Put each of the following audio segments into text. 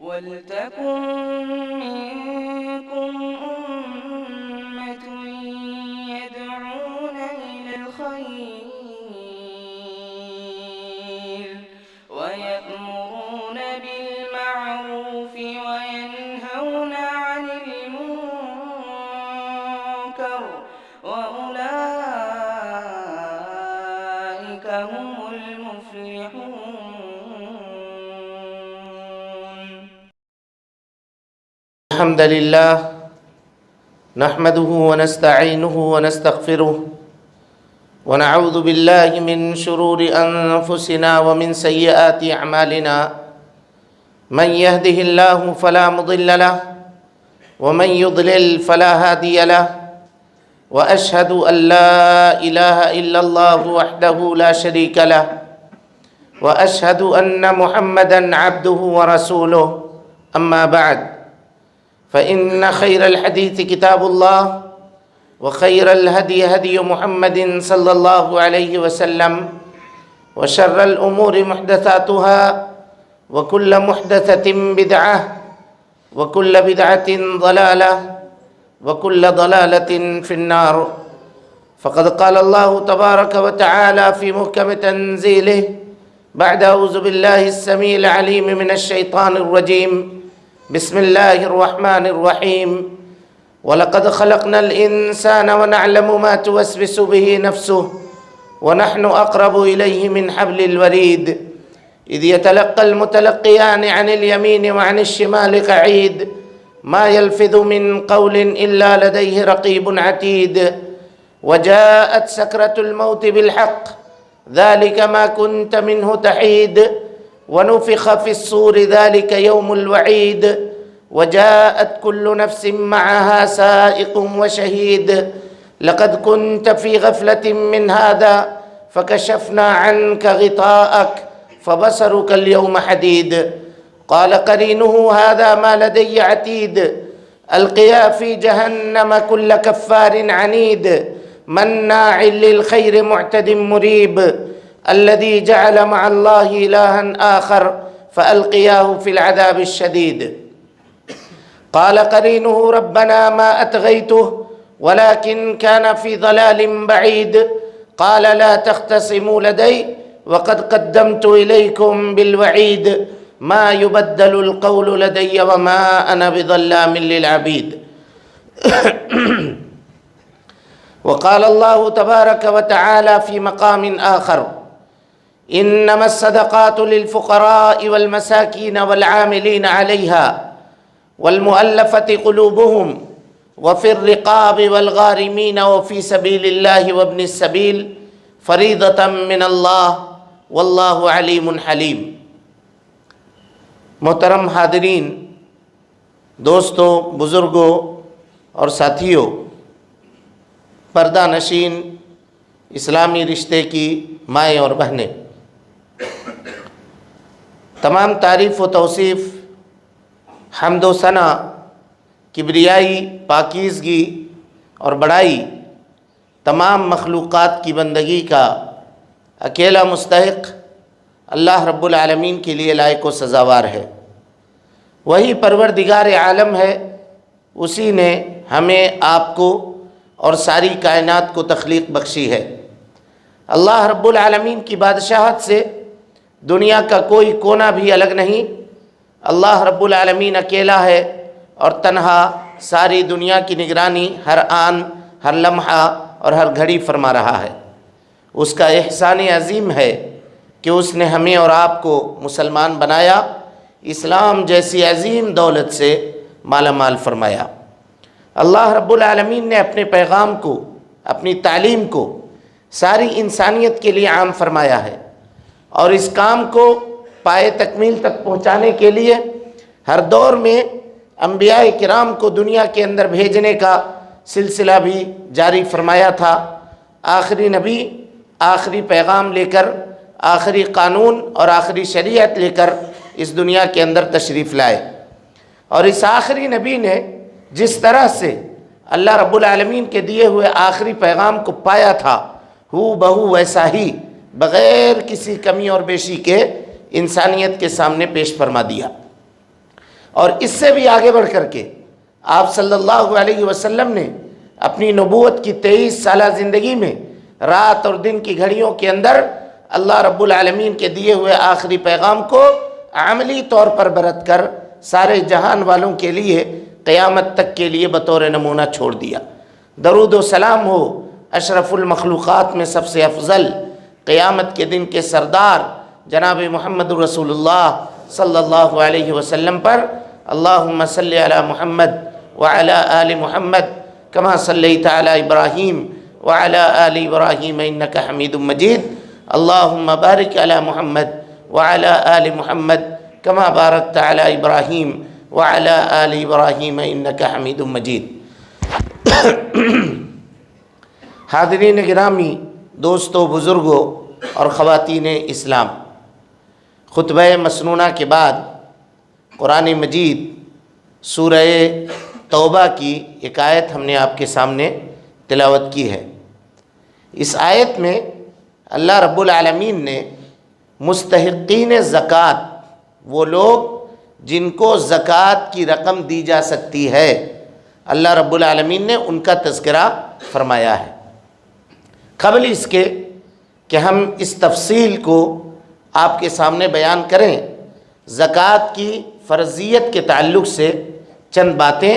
وَلْتَكُن مِّنكُمْ أُمَّةٌ يَدْعُونَ إِلَى الْخَيْرِ وَيَأْمُرُونَ بِالْمَعْرُوفِ وَيَنْهَوْنَ عَنِ الْمُنكَرِ وَأُولَٰئِكَ هُمُ الْمُفْلِحُونَ. الحمد لله نحمده ونستعينه ونستغفره ونعوذ بالله من شرور أنفسنا ومن سيئات أعمالنا من يهده الله فلا مضل له ومن يضلل فلا هادي له وأشهد أن لا إله إلا الله وحده لا شريك له وأشهد أن محمدًا عبده ورسوله أما بعد فإن خير الحديث كتاب الله وخير الهدي هدي محمد صلى الله عليه وسلم وشر الأمور محدثاتها وكل محدثة بدعة وكل بدعة ضلالة وكل ضلالة في النار. فقد قال الله تبارك وتعالى في محكم تنزيله بعد أعوذ بالله السميع العليم من الشيطان الرجيم بسم الله الرحمن الرحيم وَلَقَدْ خَلَقْنَا الْإِنسَانَ وَنَعْلَمُ مَا تُوَسْوِسُ بِهِ نَفْسُهُ وَنَحْنُ أَقْرَبُ إِلَيْهِ مِنْ حَبْلِ الْوَرِيدِ إِذْ يَتَلَقَّى الْمُتَلَقِّيَانِ عَنِ الْيَمِينِ وَعَنِ الشِّمَالِ قَعِيدٌ مَا يَلْفِظُ مِنْ قَوْلٍ إِلَّا لَدَيْهِ رَقِيبٌ عَتِيدٌ وَجَاءَتْ سَكْرَةُ الْمَوْتِ بِالْحَقِّ ذَلِكَ مَا كُنْتَ مِنْهُ تَحِيدُ وَنُفِخَ فِي الصُّورِ ذَلِكَ يَوْمُ الْوَعِيدِ وجاءت كل نفس معها سائق وشهيد لقد كنت في غفلة من هذا فكشفنا عنك غطاءك فبصرك اليوم حديد قال قرينه هذا ما لدي عتيد ألقيا في جهنم كل كفار عنيد مناع للخير معتد مريب الذي جعل مع الله إلها آخر فألقياه في العذاب الشديد قال قرينه ربنا ما أطغيته ولكن كان في ضلال بعيد قال لا تختصموا لدي وقد قدمت إليكم بالوعيد ما يبدل القول لدي وما أنا بظلام للعبيد. وقال الله تبارك وتعالى في مقام آخر إنما الصدقات للفقراء والمساكين والعاملين عليها والمؤلفة قلوبهم وفي الرقاب والغارمين وفي سبيل الله وابن السبيل فريضة من الله والله علیم حلیم. محترم حاضرین، دوستوں، بزرگوں اور ساتھیوں، پردہ نشین اسلامی رشتے کی مائیں اور بہنیں، تمام تعریف و توصیف، حمد و ثنا، کبریائی، پاکیزگی اور بڑائی تمام مخلوقات کی بندگی کا اکیلا مستحق اللہ رب العالمین کے لیے لائق و سزاوار ہے. وہی پروردگار عالم ہے، اسی نے ہمیں، آپ کو اور ساری کائنات کو تخلیق بخشی ہے. اللہ رب العالمین کی بادشاہت سے دنیا کا کوئی کونا بھی الگ نہیں. اللہ رب العالمین اکیلا ہے اور تنہا ساری دنیا کی نگرانی ہر آن، ہر لمحہ اور ہر گھڑی فرما رہا ہے. اس کا احسان عظیم ہے کہ اس نے ہمیں اور آپ کو مسلمان بنایا، اسلام جیسی عظیم دولت سے مالا مال فرمایا. اللہ رب العالمین نے اپنے پیغام کو، اپنی تعلیم کو ساری انسانیت کے لیے عام فرمایا ہے، اور اس کام کو پائے تکمیل تک پہنچانے کے لیے ہر دور میں انبیاء کرام کو دنیا کے اندر بھیجنے کا سلسلہ بھی جاری فرمایا تھا. آخری نبی آخری پیغام لے کر، آخری قانون اور آخری شریعت لے کر اس دنیا کے اندر تشریف لائے، اور اس آخری نبی نے جس طرح سے اللہ رب العالمین کے دیے ہوئے آخری پیغام کو پایا تھا، ہو بہو ویسا ہی بغیر کسی کمی اور بیشی کے انسانیت کے سامنے پیش فرما دیا. اور اس سے بھی آگے بڑھ کر کے آپ صلی اللہ علیہ وسلم نے اپنی نبوت کی 23 سالہ زندگی میں رات اور دن کی گھڑیوں کے اندر اللہ رب العالمین کے دیے ہوئے آخری پیغام کو عملی طور پر برت کر سارے جہان والوں کے لیے قیامت تک کے لیے بطور نمونہ چھوڑ دیا۔ درود و سلام ہو اشرف المخلوقات میں سب سے افضل، قیامت کے دن کے سردار جناب محمد رسول اللہ صلی اللہ علیہ وسلم پر۔ اللہم صلی علی محمد وعلی آل محمد کما صلیت علی ابراہیم وعلی آل ابراہیم انک حمید مجید۔ اللہم بارک علی محمد وعلی آل محمد کما بارکت علی ابراہیم وعلی آل ابراہیم انک حمید مجید۔ حاضرین گرامی، دوستو، بزرگوں اور خواتین اسلام، خطبہ مسنونہ کے بعد قرآن مجید سورہ توبہ کی ایک آیت ہم نے آپ کے سامنے تلاوت کی ہے۔ اس آیت میں اللہ رب العالمین نے مستحقین زکوٰۃ، وہ لوگ جن کو زکوٰۃ کی رقم دی جا سکتی ہے، اللہ رب العالمین نے ان کا تذکرہ فرمایا ہے۔ قبل اس کے کہ ہم اس تفصیل کو آپ کے سامنے بیان کریں، زکوٰۃ کی فرضیت کے تعلق سے چند باتیں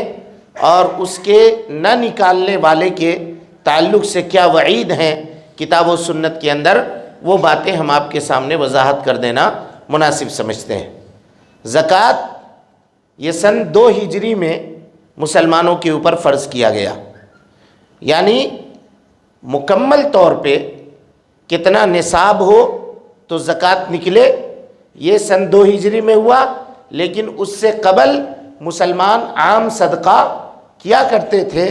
اور اس کے نہ نکالنے والے کے تعلق سے کیا وعید ہیں کتاب و سنت کے اندر، وہ باتیں ہم آپ کے سامنے وضاحت کر دینا مناسب سمجھتے ہیں۔ زکوٰۃ یہ سن 2 ہجری میں مسلمانوں کے اوپر فرض کیا گیا، یعنی مکمل طور پہ کتنا نصاب ہو تو زکوٰۃ نکلے، یہ سن 2 ہجری میں ہوا، لیکن اس سے قبل مسلمان عام صدقہ کیا کرتے تھے۔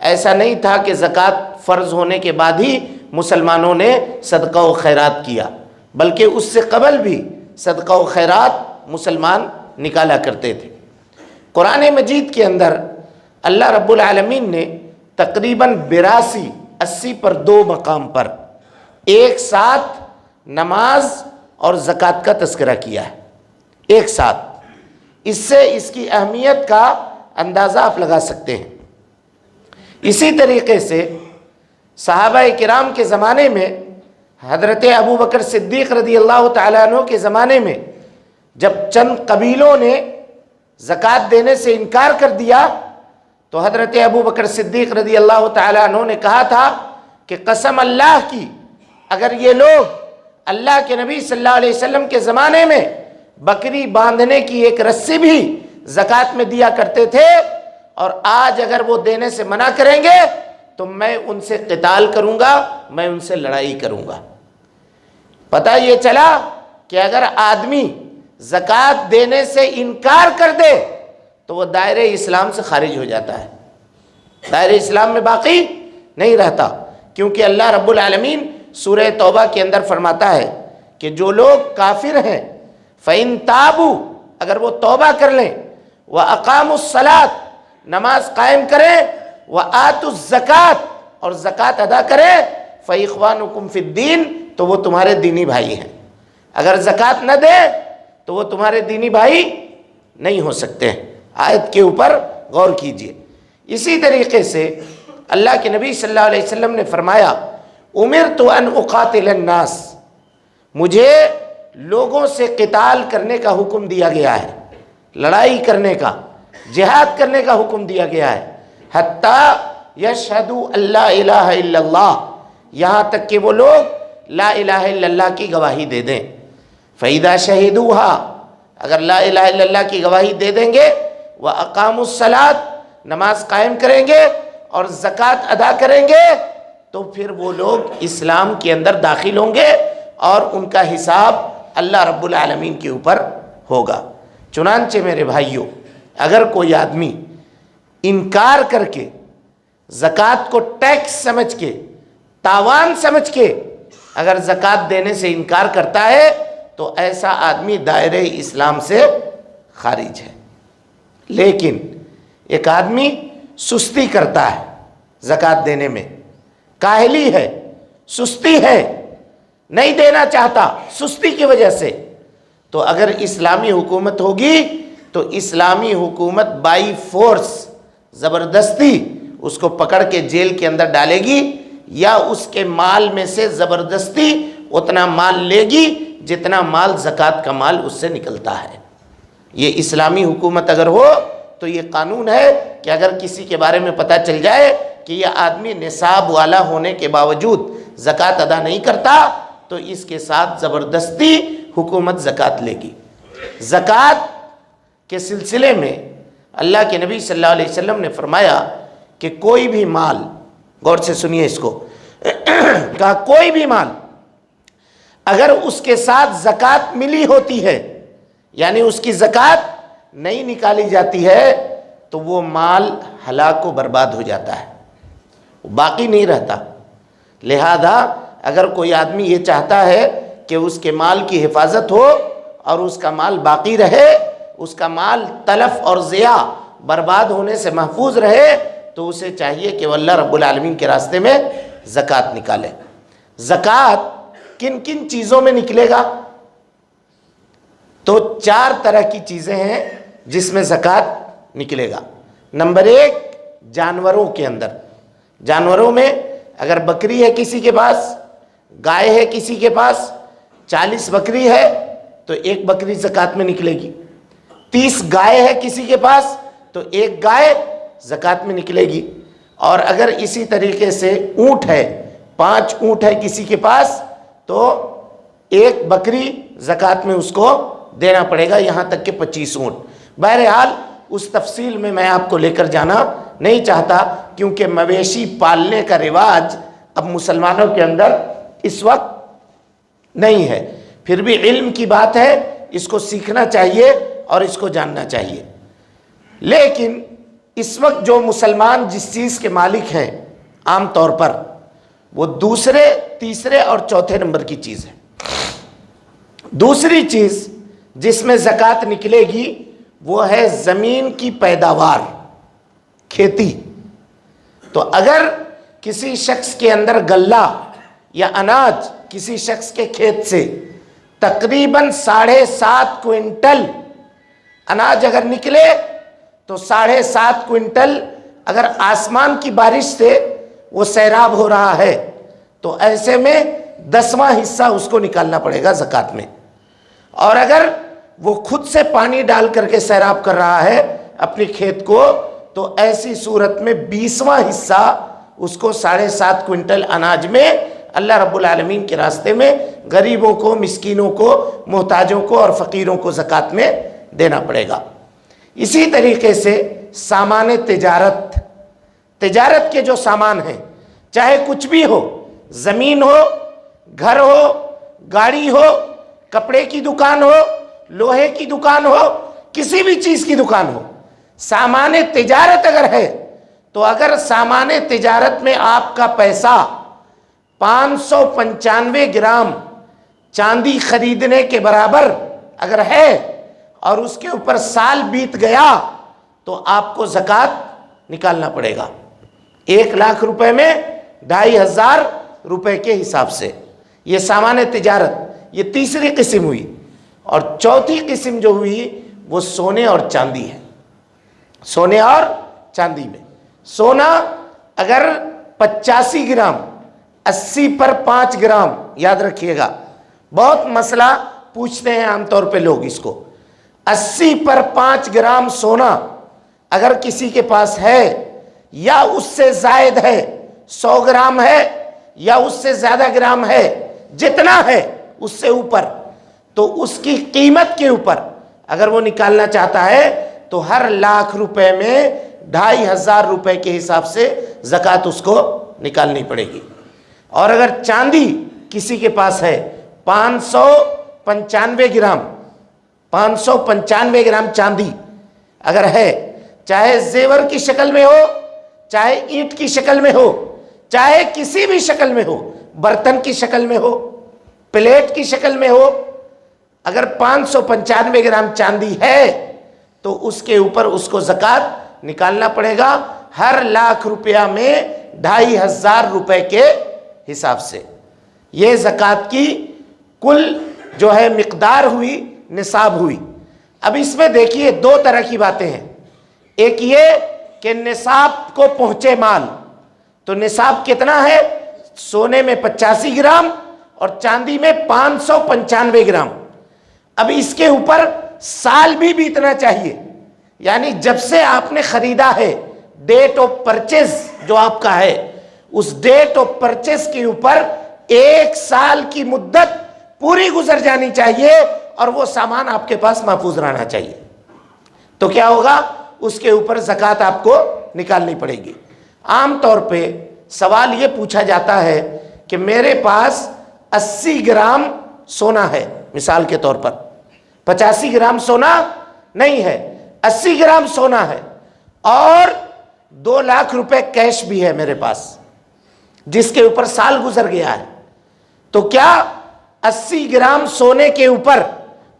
ایسا نہیں تھا کہ زکوٰۃ فرض ہونے کے بعد ہی مسلمانوں نے صدقہ و خیرات کیا، بلکہ اس سے قبل بھی صدقہ و خیرات مسلمان نکالا کرتے تھے۔ قرآن مجید کے اندر اللہ رب العالمین نے تقریباً 82 پر 2 مقام پر ایک ساتھ نماز اور زکوٰۃ کا تذکرہ کیا ہے، ایک ساتھ۔ اس سے اس کی اہمیت کا اندازہ آپ لگا سکتے ہیں۔ اسی طریقے سے صحابہ کرام کے زمانے میں، حضرت ابو بکر صدیق رضی اللہ تعالیٰ عنہ کے زمانے میں جب چند قبیلوں نے زکوٰۃ دینے سے انکار کر دیا تو حضرت ابو بکر صدیق رضی اللہ تعالیٰ عنہ نے کہا تھا کہ قسم اللہ کی، اگر یہ لوگ اللہ کے نبی صلی اللہ علیہ وسلم کے زمانے میں بکری باندھنے کی ایک رسی بھی زکوٰۃ میں دیا کرتے تھے، اور آج اگر وہ دینے سے منع کریں گے تو میں ان سے قتال کروں گا، میں ان سے لڑائی کروں گا۔ پتہ یہ چلا کہ اگر آدمی زکوٰۃ دینے سے انکار کر دے تو وہ دائرہ اسلام سے خارج ہو جاتا ہے، دائرہ اسلام میں باقی نہیں رہتا، کیونکہ اللہ رب العالمین سورہ توبہ کے اندر فرماتا ہے کہ جو لوگ کافر ہیں فَإِن تَابُوا، اگر وہ توبہ کر لیں، وَأَقَامُوا الصَّلَاةَ، نماز قائم کریں، وَآتُوا الزَّكَاةَ، اور زکوٰۃ ادا کریں، فَإِخْوَانُكُمْ فِي الدِّينِ، تو وہ تمہارے دینی بھائی ہیں۔ اگر زکوٰۃ نہ دیں تو وہ تمہارے دینی بھائی نہیں ہو سکتے ہیں۔ آیت کے اوپر غور کیجئے۔ اسی طریقے سے اللہ کے نبی صلی اللہ علیہ وسلم نے فرمایا امرت ان اقاتل الناس، مجھے لوگوں سے قتال کرنے کا حکم دیا گیا ہے، لڑائی کرنے کا، جہاد کرنے کا حکم دیا گیا ہے، حتیٰ یشہدوا ان لا الہ الا اللہ، یہاں تک کہ وہ لوگ لا الہ الا اللہ کی گواہی دے دیں۔ فَإِذَا شَهِدُوهَا، اگر لا الہ الا اللہ کی گواہی دے دیں گے، وَأَقَامُوا الصَّلَاةَ، نماز قائم کریں گے اور زکوٰۃ ادا کریں گے، تو پھر وہ لوگ اسلام کے اندر داخل ہوں گے اور ان کا حساب اللہ رب العالمین کے اوپر ہوگا۔ چنانچہ میرے بھائیوں، اگر کوئی آدمی انکار کر کے زکوٰۃ کو ٹیکس سمجھ کے، تاوان سمجھ کے اگر زکوٰۃ دینے سے انکار کرتا ہے تو ایسا آدمی دائرہ اسلام سے خارج ہے۔ لیکن ایک آدمی سستی کرتا ہے زکوٰۃ دینے میں، کاہلی ہے، سستی ہے، نہیں دینا چاہتا سستی کی وجہ سے، تو اگر اسلامی حکومت ہوگی تو اسلامی حکومت بائی فورس زبردستی اس کو پکڑ کے جیل کے اندر ڈالے گی، یا اس کے مال میں سے زبردستی اتنا مال لے گی جتنا مال زکوٰۃ کا مال اس سے نکلتا ہے۔ یہ اسلامی حکومت اگر ہو تو یہ قانون ہے کہ اگر کسی کے بارے میں پتہ چل جائے کہ یہ آدمی نصاب والا ہونے کے باوجود زکوٰۃ ادا نہیں کرتا تو اس کے ساتھ زبردستی حکومت زکوٰۃ لے گی۔ زکوٰۃ کے سلسلے میں اللہ کے نبی صلی اللہ علیہ وسلم نے فرمایا کہ کوئی بھی مال، غور سے سنیے اس کو، کہا کوئی بھی مال اگر اس کے ساتھ زکوٰۃ ملی ہوتی ہے، یعنی اس کی زکوٰۃ نہیں نکالی جاتی ہے، تو وہ مال ہلاک و برباد ہو جاتا ہے، باقی نہیں رہتا۔ لہذا اگر کوئی آدمی یہ چاہتا ہے کہ اس کے مال کی حفاظت ہو اور اس کا مال باقی رہے، اس کا مال تلف اور ضیاع برباد ہونے سے محفوظ رہے، تو اسے چاہیے کہ وہ اللہ رب العالمین کے راستے میں زکوٰۃ نکالے۔ زکوٰۃ کن کن چیزوں میں نکلے گا؟ تو 4 طرح کی چیزیں ہیں جس میں زکوٰۃ نکلے گا۔ نمبر 1، جانوروں کے اندر، جانوروں میں اگر بکری ہے کسی کے پاس، گائے ہے کسی کے پاس، 40 بکری ہے تو 1 بکری زکوٰۃ میں نکلے گی، 30 گائے ہے کسی کے پاس تو 1 گائے زکوٰۃ میں نکلے گی، اور اگر اسی طریقے سے اونٹ ہے، 5 اونٹ ہے کسی کے پاس تو 1 بکری زکوٰۃ میں اس کو دینا پڑے گا، یہاں تک کہ 25 اونٹ۔ بہرحال اس تفصیل میں آپ کو لے کر جانا نہیں چاہتا، کیونکہ مویشی پالنے کا رواج اب مسلمانوں کے اندر اس وقت نہیں ہے، پھر بھی علم کی بات ہے، اس کو سیکھنا چاہیے اور اس کو جاننا چاہیے۔ لیکن اس وقت جو مسلمان جس چیز کے مالک ہیں عام طور پر، وہ دوسرے، تیسرے اور چوتھے نمبر کی چیز ہے۔ دوسری چیز جس میں زکوٰۃ نکلے گی وہ ہے زمین کی پیداوار، کھیتی۔ تو اگر کسی شخص کے اندر غلہ یا اناج کسی شخص کے کھیت سے تقریباً 7.5 کوئنٹل اناج اگر نکلے تو 7.5 کوئنٹل اگر آسمان کی بارش سے وہ سیراب ہو رہا ہے تو ایسے میں 10واں حصہ اس کو نکالنا پڑے گا زکوٰۃ میں، اور اگر وہ خود سے پانی ڈال کر کے سیراب کر رہا ہے اپنے کھیت کو تو ایسی صورت میں 20واں حصہ اس کو 7.5 کوئنٹل اناج میں اللہ رب العالمین کے راستے میں غریبوں کو، مسکینوں کو، محتاجوں کو اور فقیروں کو زکوٰۃ میں دینا پڑے گا۔ اسی طریقے سے سامان تجارت، تجارت کے جو سامان ہیں، چاہے کچھ بھی ہو، زمین ہو، گھر ہو، گاڑی ہو، کپڑے کی دکان ہو، لوہے کی دکان ہو، کسی بھی چیز کی دکان ہو، سامان تجارت اگر ہے تو اگر سامان تجارت میں آپ کا پیسہ 595 گرام چاندی خریدنے کے برابر اگر ہے اور اس کے اوپر سال بیت گیا تو آپ کو زکوٰۃ نکالنا پڑے گا 1 لاکھ روپے میں 2500 روپے کے حساب سے۔ یہ سامان تجارت، یہ تیسری قسم ہوئی۔ اور چوتھی قسم جو ہوئی وہ سونے اور چاندی ہے۔ سونے اور چاندی میں سونا اگر 85 گرام، 80 پر 5 گرام، یاد رکھیے گا، بہت مسئلہ پوچھتے ہیں عام طور پہ لوگ اس کو، 80 پر 5 گرام سونا اگر کسی کے پاس ہے یا اس سے زائد ہے، 100 گرام ہے یا اس سے زیادہ گرام ہے، جتنا ہے اس سے اوپر، تو اس کی قیمت کے اوپر اگر وہ نکالنا چاہتا ہے تو ہر لاکھ روپے میں 2500 روپے کے حساب سے زکوٰۃ اس کو نکالنی پڑے گی۔ اور اگر چاندی کسی کے پاس ہے 595 گرام، 595 گرام چاندی اگر ہے، چاہے زیور کی شکل میں ہو، چاہے اینٹ کی شکل میں ہو، چاہے کسی بھی شکل میں ہو، برتن کی شکل میں ہو، پلیٹ کی شکل میں ہو، اگر 595 گرام چاندی ہے تو اس کے اوپر اس کو زکوٰۃ نکالنا پڑے گا ہر لاکھ روپیہ میں 2500 روپے کے حساب سے۔ یہ زکوٰۃ کی کل جو ہے مقدار ہوئی، نصاب ہوئی۔ اب اس میں دیکھیے دو طرح کی باتیں ہیں. ایک یہ کہ نصاب کو پہنچے مال، تو نصاب کتنا ہے؟ سونے میں 85 گرام اور چاندی میں 595 گرام. اب اس کے اوپر سال بھی بیتنا چاہیے، یعنی جب سے آپ نے خریدا ہے، ڈیٹ آف پرچیز جو آپ کا ہے، اس ڈیٹ آف پرچیز کے اوپر 1 سال کی مدت پوری گزر جانی چاہیے اور وہ سامان آپ کے پاس محفوظ رہنا چاہیے. تو کیا ہوگا؟ اس کے اوپر زکوٰۃ آپ کو نکالنی پڑے گی. عام طور پہ سوال یہ پوچھا جاتا ہے کہ میرے پاس 80 گرام سونا ہے، مثال کے طور پر 85 گرام سونا نہیں ہے، 80 گرام سونا ہے اور 2 لاکھ روپے کیش بھی ہے میرے پاس، جس کے اوپر سال گزر گیا ہے. تو کیا 80 گرام سونے کے اوپر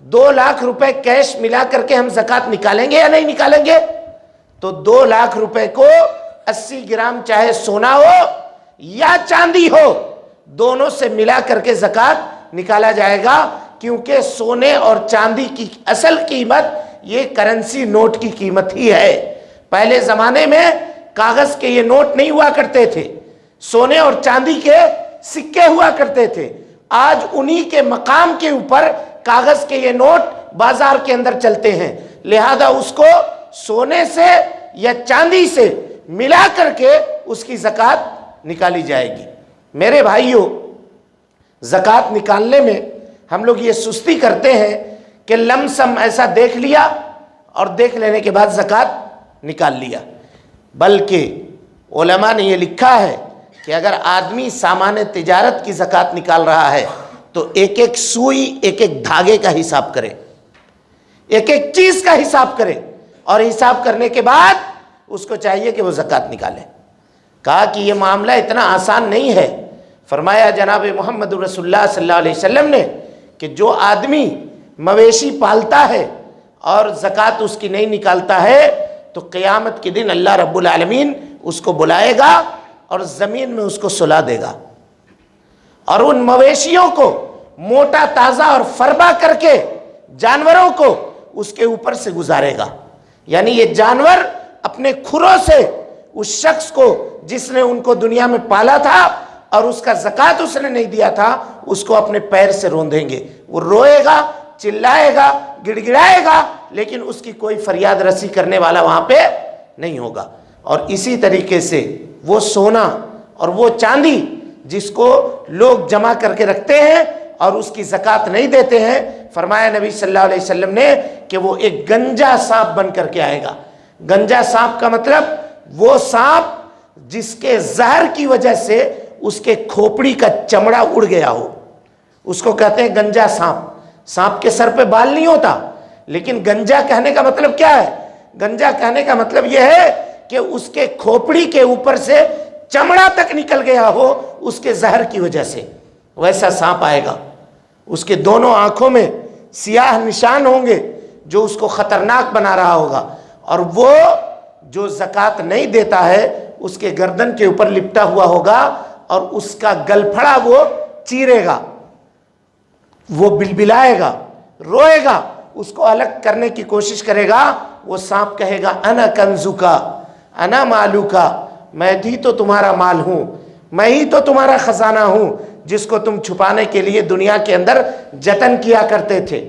2 لاکھ روپے کیش ملا کر کے ہم زکوٰۃ نکالیں گے یا نہیں نکالیں گے؟ تو 2 لاکھ روپے کو 80 گرام چاہے سونا ہو یا چاندی ہو، دونوں سے ملا کر کے زکوٰۃ نکالا جائے گا، کیونکہ سونے اور چاندی کی اصل قیمت یہ کرنسی نوٹ کی قیمت ہی ہے. پہلے زمانے میں کاغذ کے یہ نوٹ نہیں ہوا کرتے تھے، سونے اور چاندی کے سکے ہوا کرتے تھے. آج انہی کے مقام کے اوپر کاغذ کے یہ نوٹ بازار کے اندر چلتے ہیں، لہذا اس کو سونے سے یا چاندی سے ملا کر کے اس کی زکوٰۃ نکالی جائے گی. میرے بھائیوں، زکوٰۃ نکالنے میں ہم لوگ یہ سستی کرتے ہیں کہ لم سم ایسا دیکھ لیا اور دیکھ لینے کے بعد زکوٰۃ نکال لیا، بلکہ علماء نے یہ لکھا ہے کہ اگر آدمی سامان تجارت کی زکوٰۃ نکال رہا ہے تو ایک ایک سوئی، ایک ایک دھاگے کا حساب کرے، ایک ایک چیز کا حساب کرے، اور حساب کرنے کے بعد اس کو چاہیے کہ وہ زکوٰۃ نکالے. کہا کہ یہ معاملہ اتنا آسان نہیں ہے. فرمایا جناب محمد رسول اللہ صلی اللہ علیہ وسلم نے کہ جو آدمی مویشی پالتا ہے اور زکوٰۃ اس کی نہیں نکالتا ہے تو قیامت کے دن اللہ رب العالمین اس کو بلائے گا اور زمین میں اس کو سلا دے گا، اور ان مویشیوں کو موٹا تازہ اور فربا کر کے جانوروں کو اس کے اوپر سے گزارے گا. یعنی یہ جانور اپنے کھروں سے اس شخص کو جس نے ان کو دنیا میں پالا تھا اور اس کا زکوٰۃ اس نے نہیں دیا تھا، اس کو اپنے پیر سے روندیں گے. وہ روئے گا، چلائے گا، گڑ گڑائے گا، لیکن اس کی کوئی فریاد رسی کرنے والا وہاں پہ نہیں ہوگا. اور اسی طریقے سے وہ سونا اور وہ چاندی جس کو لوگ جمع کر کے رکھتے ہیں اور اس کی زکوٰۃ نہیں دیتے ہیں، فرمایا نبی صلی اللہ علیہ وسلم نے کہ وہ ایک گنجا سانپ بن کر کے آئے گا. گنجا سانپ کا مطلب وہ سانپ جس کے زہر کی وجہ سے اس کے کھوپڑی کا چمڑا اڑ گیا ہو، اس کو کہتے ہیں گنجا سانپ. سانپ کے سر پہ بال نہیں ہوتا، لیکن گنجا کہنے کا مطلب کیا ہے؟ گنجا کہنے کا مطلب یہ ہے کہ اس کے کھوپڑی کے اوپر سے چمڑا تک نکل گیا ہو اس کے زہر کی وجہ سے. ویسا سانپ آئے گا، اس کے دونوں آنکھوں میں سیاہ نشان ہوں گے جو اس کو خطرناک بنا رہا ہوگا، اور وہ جو زکوٰۃ نہیں دیتا ہے اس کے گردن کے اوپر لپٹا ہوا ہوگا اور اس کا گلپھڑا وہ چیرے گا، وہ بلبلائے گا، روئے گا، اس کو الگ کرنے کی کوشش کرے گا. وہ سانپ کہے گا انا کنزوکا انا مالوکا، میں ہی تو تمہارا مال ہوں، میں ہی تو تمہارا خزانہ ہوں جس کو تم چھپانے کے لیے دنیا کے اندر جتن کیا کرتے تھے،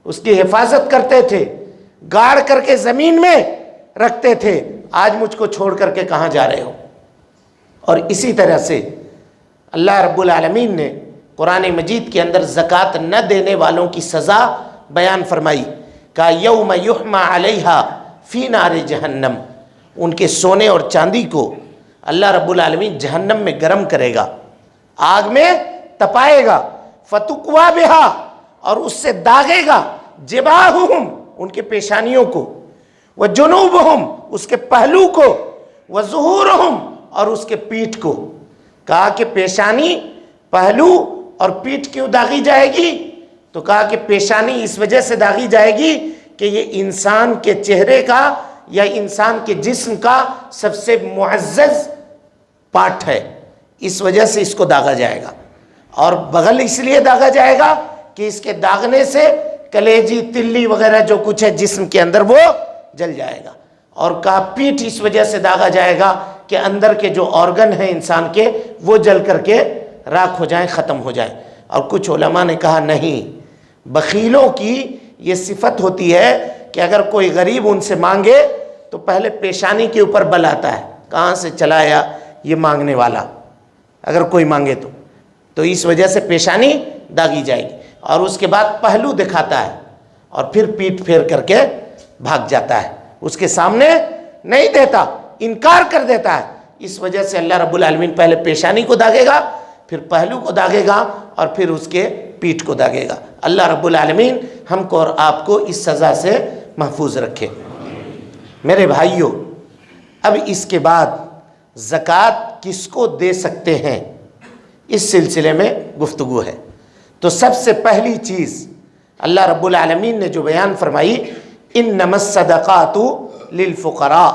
اس کی حفاظت کرتے تھے، گاڑ کر کے زمین میں رکھتے تھے، آج مجھ کو چھوڑ کر کے کہاں جا رہے ہو. اور اسی طرح سے اللہ رب العالمین نے قرآن مجید کے اندر زکوٰۃ نہ دینے والوں کی سزا بیان فرمائی. کہ یوم یحمى علیہا فی نار جہنم، ان کے سونے اور چاندی کو اللہ رب العالمین جہنم میں گرم کرے گا، آگ میں تپائے گا. فتقویٰ بہا، اور اس سے داغے گا، جباہہم، ان کے پیشانیوں کو، وجنوبہم، اس کے پہلو کو، وظہورہم، اور اس کے پیٹھ کو. کہا کہ پیشانی، پہلو اور پیٹھ کیوں داغی جائے گی؟ تو کہا کہ پیشانی اس وجہ سے داغی جائے گی کہ یہ انسان کے چہرے کا یا انسان کے جسم کا سب سے معزز پارٹ ہے، اس وجہ سے اس کو داغا جائے گا. اور بغل اس لیے داغا جائے گا کہ اس کے داغنے سے کلیجی تلی وغیرہ جو کچھ ہے جسم کے اندر وہ جل جائے گا، اور پیٹھ اس وجہ سے داغا جائے گا کہ اندر کے جو آرگن ہیں انسان کے وہ جل کر کے راکھ ہو جائیں، ختم ہو جائیں۔ اور کچھ علماء نے کہا نہیں، بخیلوں کی یہ صفت ہوتی ہے کہ اگر کوئی غریب ان سے مانگے تو پہلے پیشانی کے اوپر بل آتا ہے، کہاں سے چلا آیا یہ مانگنے والا، اگر کوئی مانگے تو اس وجہ سے پیشانی داغی جائے گی، اور اس کے بعد پہلو دکھاتا ہے اور پھر پیٹ پھیر کر کے بھاگ جاتا ہے، اس کے سامنے نہیں دیتا، انکار کر دیتا ہے۔ اس وجہ سے اللہ رب العالمین پہلے پیشانی کو داغے گا، پھر پہلو کو داغے گا، اور پھر اس کے پیٹھ کو داغے گا۔ اللہ رب العالمین ہم کو اور آپ کو اس سزا سے محفوظ رکھے۔ میرے بھائیوں، اب اس کے بعد زکوٰۃ کس کو دے سکتے ہیں، اس سلسلے میں گفتگو ہے۔ تو سب سے پہلی چیز اللہ رب العالمین نے جو بیان فرمائی، انما الصدقات للفقراء،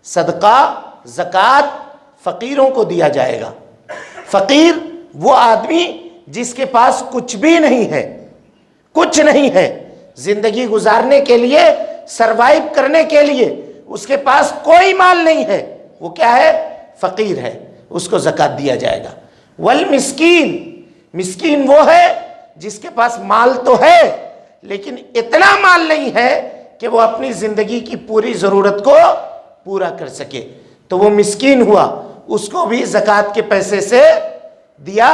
صدقہ زکوٰۃ فقیروں کو دیا جائے گا۔ فقیر وہ آدمی جس کے پاس کچھ بھی نہیں ہے، کچھ نہیں ہے، زندگی گزارنے کے لیے، سروائیو کرنے کے لیے اس کے پاس کوئی مال نہیں ہے، وہ کیا ہے؟ فقیر ہے، اس کو زکوٰۃ دیا جائے گا۔ والمسکین، مسکین وہ ہے جس کے پاس مال تو ہے لیکن اتنا مال نہیں ہے کہ وہ اپنی زندگی کی پوری ضرورت کو پورا کر سکے، تو وہ مسکین ہوا، اس کو بھی زکوٰۃ کے پیسے سے دیا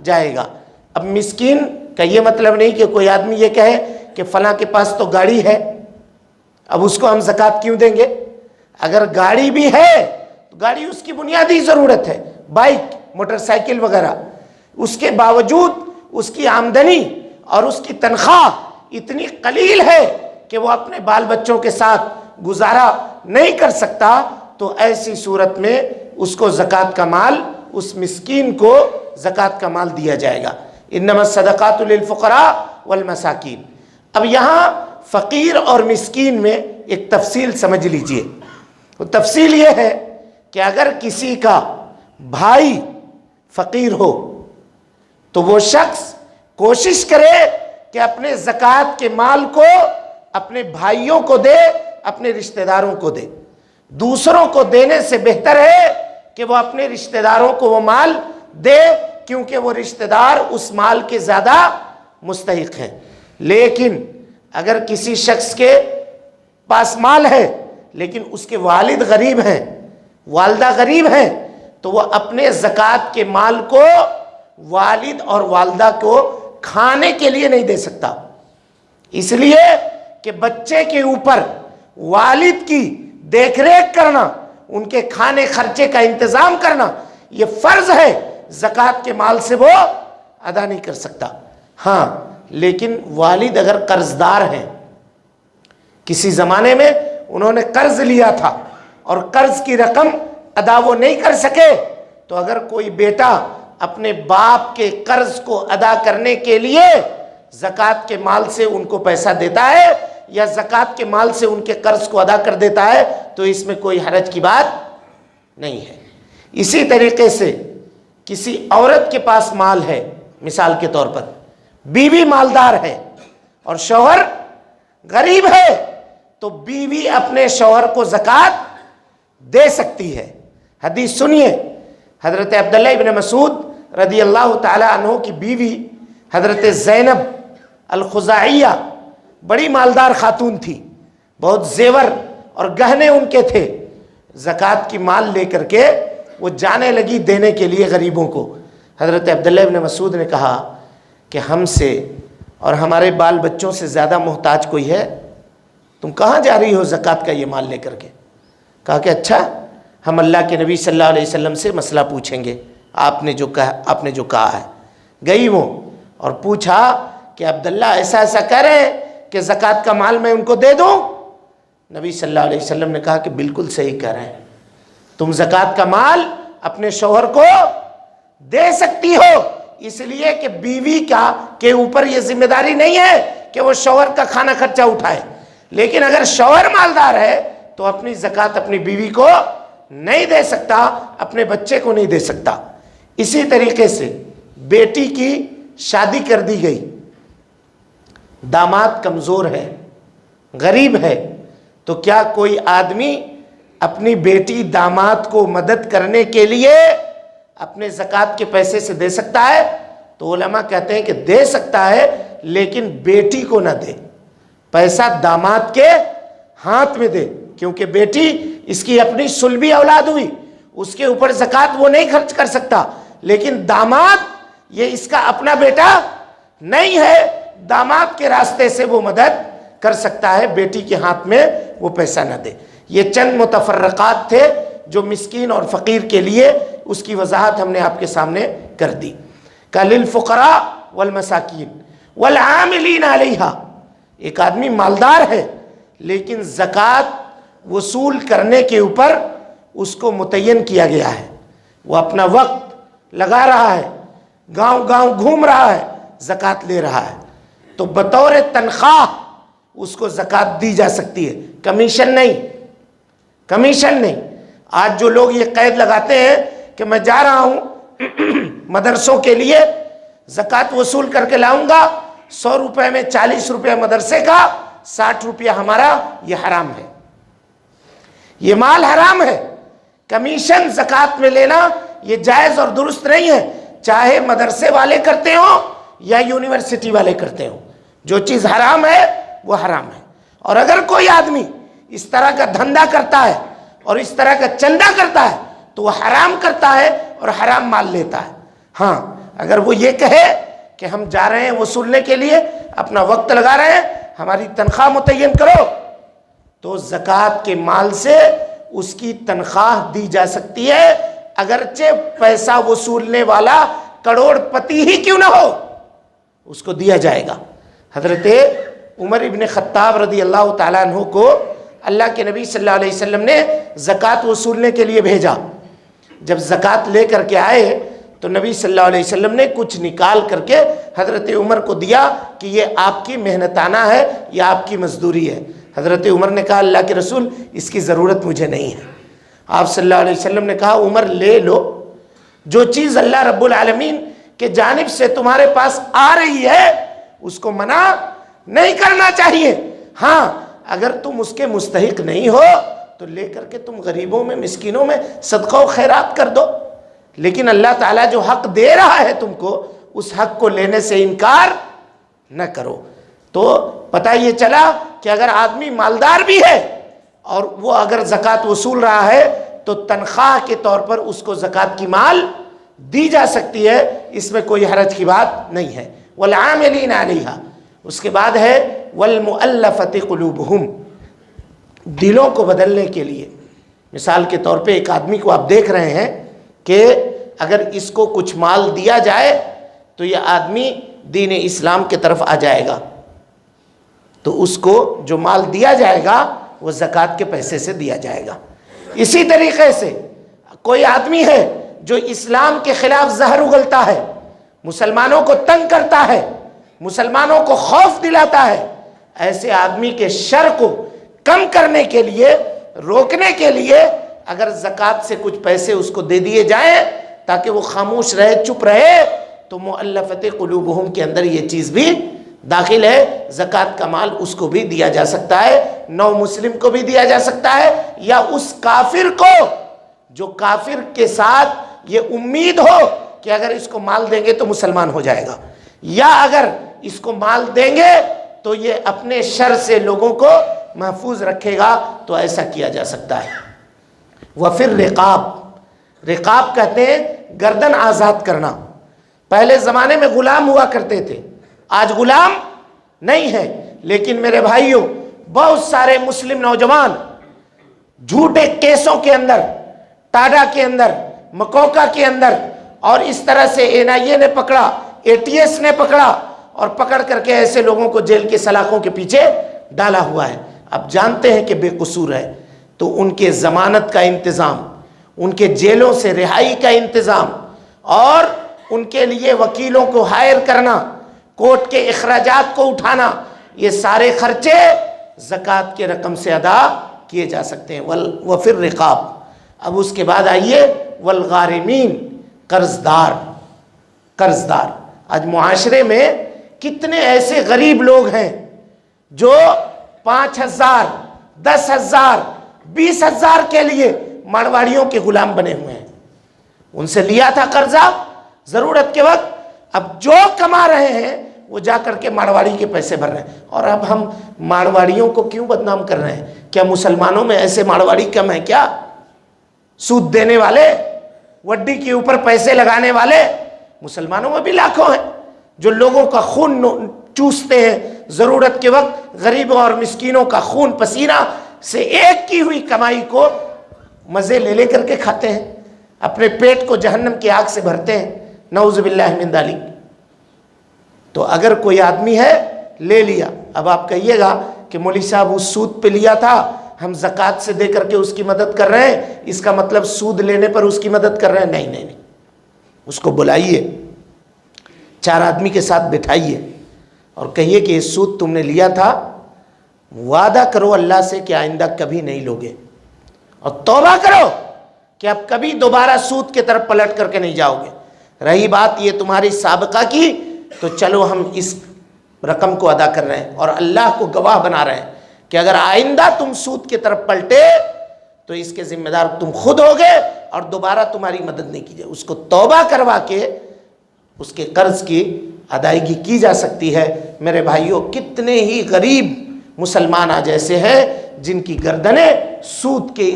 جائے گا۔ اب مسکین کا یہ مطلب نہیں کہ کوئی آدمی یہ کہے کہ فلاں کے پاس تو گاڑی ہے، اب اس کو ہم زکوٰۃ کیوں دیں گے؟ اگر گاڑی بھی ہے تو گاڑی اس کی بنیادی ضرورت ہے، بائک، موٹر سائیکل وغیرہ، اس کے باوجود اس کی آمدنی اور اس کی تنخواہ اتنی قلیل ہے کہ وہ اپنے بال بچوں کے ساتھ گزارا نہیں کر سکتا، تو ایسی صورت میں اس کو زکوٰۃ کا مال، اس مسکین کو زکوٰۃ کا مال دیا جائے گا۔ انما الصدقات للفقراء والمساکین۔ اب یہاں فقیر اور مسکین میں ایک تفصیل سمجھ لیجئے۔ وہ تفصیل یہ ہے کہ اگر کسی کا بھائی فقیر ہو تو وہ شخص کوشش کرے کہ اپنے زکوٰۃ کے مال کو اپنے بھائیوں کو دے، اپنے رشتہ داروں کو دے۔ دوسروں کو دینے سے بہتر ہے کہ وہ اپنے رشتہ داروں کو وہ مال دے، کیونکہ وہ رشتہ دار اس مال کے زیادہ مستحق ہیں۔ لیکن اگر کسی شخص کے پاس مال ہے لیکن اس کے والد غریب ہیں، والدہ غریب ہیں، تو وہ اپنے زکوٰۃ کے مال کو والد اور والدہ کو کھانے کے لیے نہیں دے سکتا، اس لیے کہ بچے کے اوپر والد کی دیکھ ریکھ کرنا، ان کے کھانے خرچے کا انتظام کرنا، یہ فرض ہے، زکوٰۃ کے مال سے وہ ادا نہیں کر سکتا۔ ہاں لیکن والد اگر قرض دار ہیں، کسی زمانے میں انہوں نے قرض لیا تھا اور قرض کی رقم ادا وہ نہیں کر سکے، تو اگر کوئی بیٹا اپنے باپ کے قرض کو ادا کرنے کے لیے زکوٰۃ کے مال سے ان کو پیسہ دیتا ہے یا زکوٰۃ کے مال سے ان کے قرض کو ادا کر دیتا ہے تو اس میں کوئی حرج کی بات نہیں ہے۔ اسی طریقے سے کسی عورت کے پاس مال ہے، مثال کے طور پر بیوی مالدار ہے اور شوہر غریب ہے، تو بیوی اپنے شوہر کو زکوٰۃ دے سکتی ہے۔ حدیث سنیے، حضرت عبداللہ ابن مسعود رضی اللہ تعالی عنہ کی بیوی حضرت زینب الخزاعیہ بڑی مالدار خاتون تھی، بہت زیور اور گہنے ان کے تھے، زکوٰۃ کی مال لے کر کے وہ جانے لگی دینے کے لیے غریبوں کو۔ حضرت عبداللہ ابن مسعود نے کہا کہ ہم سے اور ہمارے بال بچوں سے زیادہ محتاج کوئی ہے؟ تم کہاں جا رہی ہو زکوٰۃ کا یہ مال لے کر کے؟ کہا کہ اچھا، ہم اللہ کے نبی صلی اللہ علیہ وسلم سے مسئلہ پوچھیں گے، آپ نے جو کہا ہے۔ گئی وہ اور پوچھا کہ عبداللہ ایسا ایسا کہہ رہے ہیں کہ زکوٰۃ کا مال میں ان کو دے دوں؟ نبی صلی اللہ علیہ وسلم نے کہا کہ بالکل صحیح کہہ رہے ہیں، تم زکوٰۃ کا مال اپنے شوہر کو دے سکتی ہو، اس لیے کہ بیوی کے اوپر یہ ذمہ داری نہیں ہے کہ وہ شوہر کا کھانا خرچہ اٹھائے، لیکن اگر شوہر مالدار ہے تو اپنی زکوٰۃ اپنی بیوی کو نہیں دے سکتا، اپنے بچے کو نہیں دے سکتا۔ اسی طریقے سے بیٹی کی شادی کر دی گئی، داماد کمزور ہے، غریب ہے، تو کیا کوئی آدمی اپنی بیٹی داماد کو مدد کرنے کے لیے اپنے زکوٰۃ کے پیسے سے دے سکتا ہے؟ تو علماء کہتے ہیں کہ دے سکتا ہے، لیکن بیٹی کو نہ دے، پیسہ داماد کے ہاتھ میں دے، کیونکہ بیٹی اس کی اپنی صلبی اولاد ہوئی، اس کے اوپر زکوٰۃ وہ نہیں خرچ کر سکتا، لیکن داماد یہ اس کا اپنا بیٹا نہیں ہے، داماد کے راستے سے وہ مدد کر سکتا ہے، بیٹی کے ہاتھ میں وہ پیسہ نہ دے۔ یہ چند متفرقات تھے جو مسکین اور فقیر کے لیے اس کی وضاحت ہم نے آپ کے سامنے کر دی۔ لِلْفُقَرَاءِ وَالْمَسَاكِينِ وَالْعَامِلِينَ عَلَيْهَا، ایک آدمی مالدار ہے لیکن زکوٰۃ وصول کرنے کے اوپر اس کو متعین کیا گیا ہے، وہ اپنا وقت لگا رہا ہے، گاؤں گاؤں گھوم رہا ہے، زکوٰۃ لے رہا ہے، تو بطور تنخواہ اس کو زکوٰۃ دی جا سکتی ہے، کمیشن نہیں، کمیشن نہیں۔ آج جو لوگ یہ قید لگاتے ہیں کہ میں جا رہا ہوں مدرسوں کے لیے زکوٰۃ وصول کر کے لاؤں گا، 100 روپے میں 40 روپے مدرسے کا، 60 روپیہ ہمارا، یہ حرام ہے، یہ مال حرام ہے۔ کمیشن زکوٰۃ میں لینا یہ جائز اور درست نہیں ہے، چاہے مدرسے والے کرتے ہوں یا یونیورسٹی والے کرتے ہوں، جو چیز حرام ہے وہ حرام ہے۔ اور اگر کوئی آدمی اس طرح کا دھندا کرتا ہے اور اس طرح کا چندہ کرتا ہے تو وہ حرام کرتا ہے اور حرام مال لیتا ہے۔ ہاں، اگر وہ یہ کہے کہ ہم جا رہے ہیں وصولنے کے لیے، اپنا وقت لگا رہے ہیں، ہماری تنخواہ متعین کرو، تو زکوٰۃ کے مال سے اس کی تنخواہ دی جا سکتی ہے، اگرچہ پیسہ وصولنے والا کروڑ پتی ہی کیوں نہ ہو، اس کو دیا جائے گا۔ حضرت عمر ابن خطاب رضی اللہ تعالیٰ عنہ کو اللہ کے نبی صلی اللہ علیہ وسلم نے زکوٰۃ وصولنے کے لیے بھیجا۔ جب زکوٰۃ لے کر کے آئے تو نبی صلی اللہ علیہ وسلم نے کچھ نکال کر کے حضرت عمر کو دیا کہ یہ آپ کی محنتانہ ہے، یہ آپ کی مزدوری ہے۔ حضرت عمر نے کہا اللہ کے رسول اس کی ضرورت مجھے نہیں ہے۔ آپ صلی اللہ علیہ وسلم نے کہا عمر لے لو، جو چیز اللہ رب العالمین کے جانب سے تمہارے پاس آ رہی ہے اس کو منع نہیں کرنا چاہیے، ہاں اگر تم اس کے مستحق نہیں ہو تو لے کر کے تم غریبوں میں، مسکینوں میں صدقہ و خیرات کر دو، لیکن اللہ تعالیٰ جو حق دے رہا ہے تم کو، اس حق کو لینے سے انکار نہ کرو۔ تو پتہ یہ چلا کہ اگر آدمی مالدار بھی ہے اور وہ اگر زکوٰۃ وصول رہا ہے تو تنخواہ کے طور پر اس کو زکوٰۃ کی مال دی جا سکتی ہے، اس میں کوئی حرج کی بات نہیں ہے۔ والعاملین علیہا، اس کے بعد ہے والمؤلفۃ قلوبہم، دلوں کو بدلنے کے لیے۔ مثال کے طور پہ ایک آدمی کو آپ دیکھ رہے ہیں کہ اگر اس کو کچھ مال دیا جائے تو یہ آدمی دین اسلام کے طرف آ جائے گا، تو اس کو جو مال دیا جائے گا وہ زکوٰۃ کے پیسے سے دیا جائے گا۔ اسی طریقے سے کوئی آدمی ہے جو اسلام کے خلاف زہر اگلتا ہے، مسلمانوں کو تنگ کرتا ہے، مسلمانوں کو خوف دلاتا ہے، ایسے آدمی کے شر کو کم کرنے کے لیے، روکنے کے لیے اگر زکوٰۃ سے کچھ پیسے اس کو دے دیے جائیں تاکہ وہ خاموش رہے، چپ رہے، تو مؤلفۃ قلوبہم کے اندر یہ چیز بھی داخل ہے۔ زکوٰۃ کا مال اس کو بھی دیا جا سکتا ہے، نو مسلم کو بھی دیا جا سکتا ہے، یا اس کافر کو جو کافر کے ساتھ یہ امید ہو کہ اگر اس کو مال دیں گے تو مسلمان ہو جائے گا، یا اگر اس کو مال دیں گے تو یہ اپنے شر سے لوگوں کو محفوظ رکھے گا، تو ایسا کیا جا سکتا ہے۔ وفر رقاب، رقاب کہتے ہیں گردن آزاد کرنا۔ پہلے زمانے میں غلام ہوا کرتے تھے، آج غلام نہیں ہے، لیکن میرے بھائیوں بہت سارے مسلم نوجوان جھوٹے کیسوں کے اندر، ٹاڈا کے اندر، مکوکا کے اندر، اور اس طرح سے NIA نے پکڑا، ATS نے پکڑا، اور پکڑ کر کے ایسے لوگوں کو جیل کے سلاخوں کے پیچھے ڈالا ہوا ہے۔ اب جانتے ہیں کہ بے قصور ہے، تو ان کے ضمانت کا انتظام، ان کے جیلوں سے رہائی کا انتظام، اور ان کے لیے وکیلوں کو ہائر کرنا، کورٹ کے اخراجات کو اٹھانا، یہ سارے خرچے زکوٰۃ کے رقم سے ادا کیے جا سکتے ہیں۔ وفر رقاب، اب اس کے بعد آئیے والغارمین، قرض دار۔ قرض دار، آج معاشرے میں کتنے ایسے غریب لوگ ہیں جو 5,000 10,000 20,000 کے لیے مارواڑیوں کے غلام بنے ہوئے ہیں. ان سے لیا تھا قرضہ ضرورت کے وقت، اب جو کما رہے ہیں وہ جا کر کے مارواڑی کے پیسے بھر رہے ہیں. اور اب ہم مارواڑیوں کو کیوں بدنام کر رہے ہیں؟ کیا مسلمانوں میں ایسے مارواڑی کم ہیں کیا؟ سود دینے والے، وڈی کے اوپر پیسے لگانے والے مسلمانوں میں بھی لاکھوں ہیں، جو لوگوں کا خون چوستے ہیں، ضرورت کے وقت غریبوں اور مسکینوں کا خون پسینہ سے ایک کی ہوئی کمائی کو مزے لے کر کے کھاتے ہیں، اپنے پیٹ کو جہنم کی آگ سے بھرتے ہیں. نعوذ باللہ من ذالک. تو اگر کوئی آدمی ہے لے لیا، اب آپ کہیے گا کہ مولوی صاحب اس سود پہ لیا تھا، ہم زکوٰۃ سے دے کر کے اس کی مدد کر رہے ہیں، اس کا مطلب سود لینے پر اس کی مدد کر رہے ہیں. نہیں، اس کو بلائیے، 4 آدمی کے ساتھ بٹھائیے اور کہیے کہ یہ سود تم نے لیا تھا، وعدہ کرو اللہ سے کہ آئندہ کبھی نہیں لوگے، اور توبہ کرو کہ اب کبھی دوبارہ سود کی طرف پلٹ کر کے نہیں جاؤ گے. رہی بات یہ تمہاری سابقہ کی، تو چلو ہم اس رقم کو ادا کر رہے ہیں اور اللہ کو گواہ بنا رہے ہیں کہ اگر آئندہ تم سود کی طرف پلٹے تو اس کے ذمہ دار تم خود ہوگے اور دوبارہ تمہاری مدد نہیں کی جائے. اس کو توبہ کروا کے اس کے قرض کی ادائیگی کی جا سکتی ہے. میرے بھائیوں، کتنے ہی غریب مسلمان آج ایسے ہیں جن کی گردنیں سود کے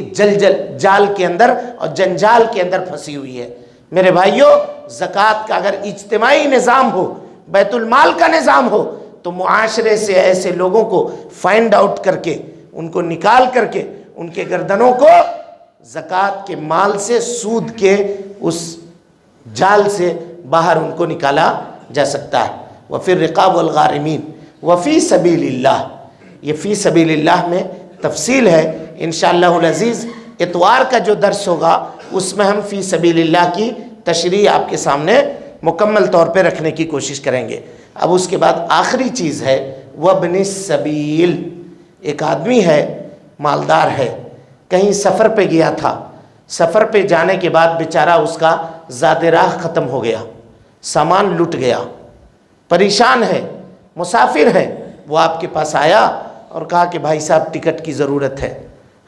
جال کے اندر اور جنجال کے اندر پھنسی ہوئی ہے. میرے بھائیوں، زکوٰۃ کا اگر اجتماعی نظام ہو، بیت المال کا نظام ہو، تو معاشرے سے ایسے لوگوں کو فائنڈ آؤٹ کر کے، ان کو نکال کر کے، ان کے گردنوں کو زکوٰۃ کے مال سے، سود کے اس جال سے باہر ان کو نکالا جا سکتا ہے. وفی الرقاب والغارمین وفی سبیل اللہ. یہ فی سبیل اللہ میں تفصیل ہے. انشاءاللہ العزیز اتوار کا جو درس ہوگا اس میں ہم فی سبیل اللہ کی تشریح آپ کے سامنے مکمل طور پہ رکھنے کی کوشش کریں گے. اب اس کے بعد آخری چیز ہے وابن السبیل. ایک آدمی ہے، مالدار ہے، کہیں سفر پہ گیا تھا، سفر پہ جانے کے بعد بیچارہ اس کا زاد راہ ختم ہو گیا، سامان لٹ گیا، پریشان ہے، مسافر ہے. وہ آپ کے پاس آیا اور کہا کہ بھائی صاحب ٹکٹ کی ضرورت ہے،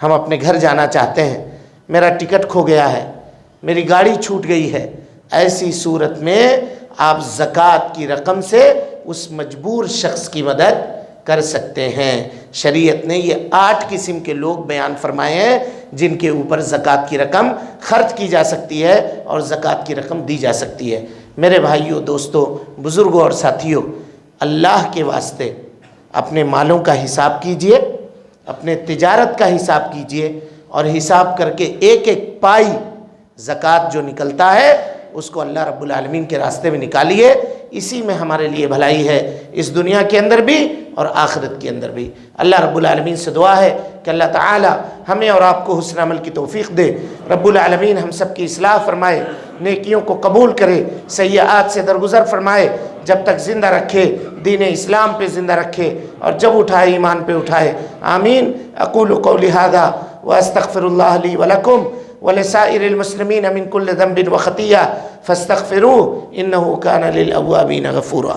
ہم اپنے گھر جانا چاہتے ہیں، میرا ٹکٹ کھو گیا ہے، میری گاڑی چھوٹ گئی ہے. ایسی صورت میں آپ زکوٰۃ کی رقم سے اس مجبور شخص کی مدد کر سکتے ہیں. شریعت نے یہ 8 قسم کے لوگ بیان فرمائے ہیں جن کے اوپر زکوٰۃ کی رقم خرچ کی جا سکتی ہے اور زکوٰۃ کی رقم دی جا سکتی ہے. میرے بھائیوں، دوستوں، بزرگوں اور ساتھیوں، اللہ کے واسطے اپنے مالوں کا حساب کیجئے، اپنے تجارت کا حساب کیجئے اور حساب کر کے ایک ایک پائی زکوٰۃ جو نکلتا ہے اس کو اللہ رب العالمین کے راستے میں نکالیے. اسی میں ہمارے لیے بھلائی ہے، اس دنیا کے اندر بھی اور آخرت کے اندر بھی. اللہ رب العالمین سے دعا ہے کہ اللہ تعالی ہمیں اور آپ کو حسن عمل کی توفیق دے. رب العالمین ہم سب کی اصلاح فرمائے، نیکیوں کو قبول کرے، سیئات سے درگزر فرمائے، جب تک زندہ رکھے دین اسلام پہ زندہ رکھے اور جب اٹھائے ایمان پہ اٹھائے. آمین. اقول قولی ھذا واستغفر اللہ لی ولکم ولسائر المسلمین من کل ذنب وخطیہ فاستغفروہ انہ کان للأوابین غفورا.